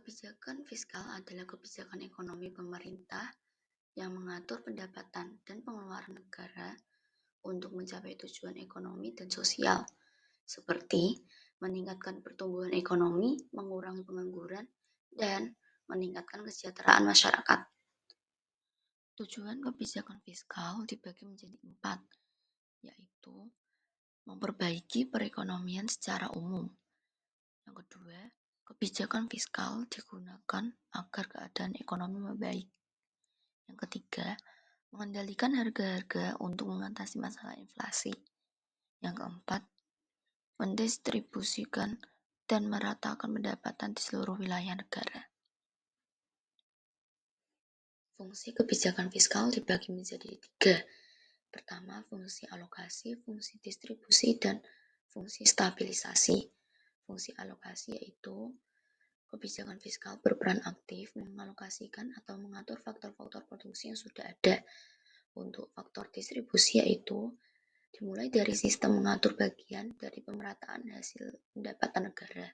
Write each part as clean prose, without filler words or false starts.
Kebijakan fiskal adalah kebijakan ekonomi pemerintah yang mengatur pendapatan dan pengeluaran negara untuk mencapai tujuan ekonomi dan sosial, seperti meningkatkan pertumbuhan ekonomi, mengurangi pengangguran, dan meningkatkan kesejahteraan masyarakat. Tujuan kebijakan fiskal dibagi menjadi 4, yaitu memperbaiki perekonomian secara umum. Yang kedua, kebijakan fiskal digunakan agar keadaan ekonomi membaik. Yang ketiga, mengendalikan harga-harga untuk mengatasi masalah inflasi. Yang keempat, mendistribusikan dan meratakan pendapatan di seluruh wilayah negara. Fungsi kebijakan fiskal dibagi menjadi 3. Pertama, fungsi alokasi, fungsi distribusi, dan fungsi stabilisasi. Fungsi alokasi yaitu kebijakan fiskal berperan aktif mengalokasikan atau mengatur faktor-faktor produksi yang sudah ada. Untuk faktor distribusi yaitu dimulai dari sistem mengatur bagian dari pemerataan hasil pendapatan negara.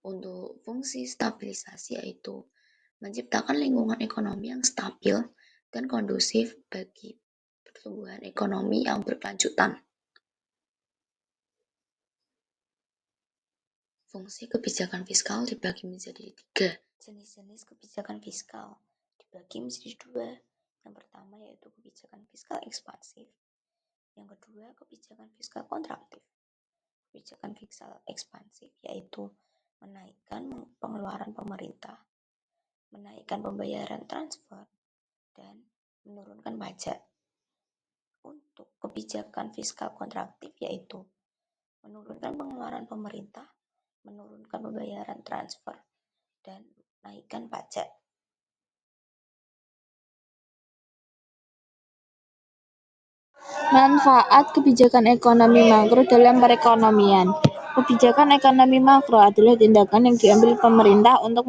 Untuk fungsi stabilisasi yaitu menciptakan lingkungan ekonomi yang stabil dan kondusif bagi pertumbuhan ekonomi yang berkelanjutan. Fungsi kebijakan fiskal dibagi menjadi 3. Jenis-jenis kebijakan fiskal dibagi menjadi 2. Yang pertama yaitu kebijakan fiskal ekspansif. Yang kedua, kebijakan fiskal kontraktif. Kebijakan fiskal ekspansif yaitu menaikkan pengeluaran pemerintah, menaikkan pembayaran transfer, dan menurunkan pajak. Untuk kebijakan fiskal kontraktif yaitu menurunkan pengeluaran pemerintah, menurunkan pembayaran transfer, dan menaikkan pajak. Manfaat kebijakan ekonomi makro dalam perekonomian. Kebijakan ekonomi makro adalah tindakan yang diambil pemerintah untuk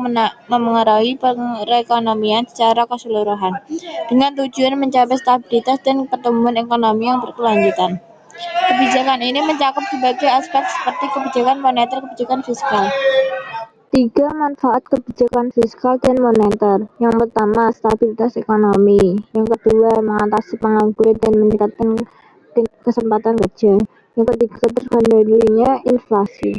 memengaruhi perekonomian secara keseluruhan dengan tujuan mencapai stabilitas dan pertumbuhan ekonomi yang berkelanjutan. Kebijakan ini mencakup berbagai aspek seperti kebijakan moneter, kebijakan fiskal. 3 manfaat kebijakan fiskal dan moneter. Yang pertama, stabilitas ekonomi. Yang kedua, mengatasi pengangguran dan meningkatkan kesempatan kerja. Yang ketiga, terkendalinya inflasi.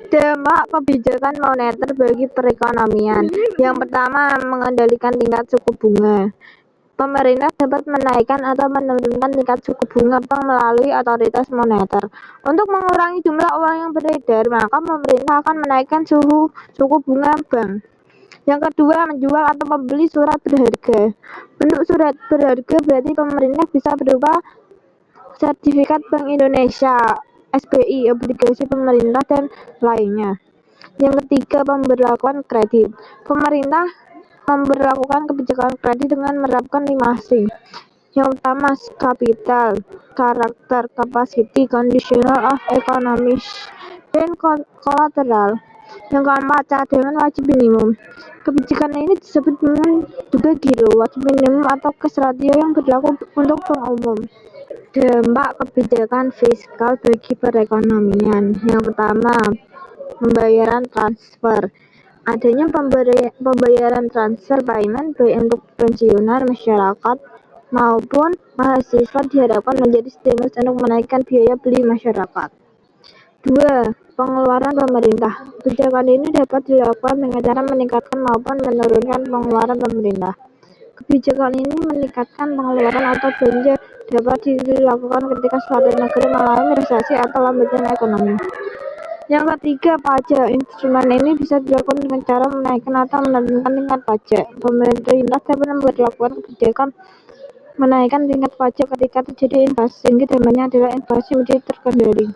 Dampak kebijakan moneter bagi perekonomian. Yang pertama, mengendalikan tingkat suku bunga. Pemerintah dapat menaikkan atau menurunkan tingkat suku bunga bank melalui otoritas moneter. Untuk mengurangi jumlah uang yang beredar, maka pemerintah akan menaikkan suku bunga bank. Yang kedua, menjual atau membeli surat berharga. Bentuk surat berharga berarti pemerintah bisa berupa sertifikat Bank Indonesia, SBI, obligasi pemerintah, dan lainnya. Yang ketiga, pemberlakuan kredit. Pemerintah memberlakukan kebijakan kredit dengan menerapkan 5C. Yang pertama, capital, karakter, capacity, conditional of economics, dan collateral. Yang keempat, cadangan wajib minimum. Kebijakan ini disebut dengan juga giro wajib minimum atau cash ratio yang berlaku untuk bank umum. Dampak kebijakan fiskal bagi perekonomian. Yang pertama, pembayaran transfer. Adanya pembayaran transfer payment baik untuk pensiunan masyarakat maupun mahasiswa diharapkan menjadi stimulus untuk menaikkan biaya beli masyarakat. 2. Pengeluaran pemerintah. Kebijakan ini dapat dilakukan dengan cara meningkatkan maupun menurunkan pengeluaran pemerintah. Kebijakan ini meningkatkan pengeluaran atau belanja dapat dilakukan ketika suatu negara mengalami resesi atau lambatnya ekonomi. Yang ketiga, pajak. Instrumen ini bisa dilakukan dengan cara menaikkan atau menurunkan tingkat pajak. Pemerintah dapat memperlakukan kebijakan menaikkan tingkat pajak ketika terjadi inflasi, sehingga dampaknya adalah inflasi menjadi terkendali.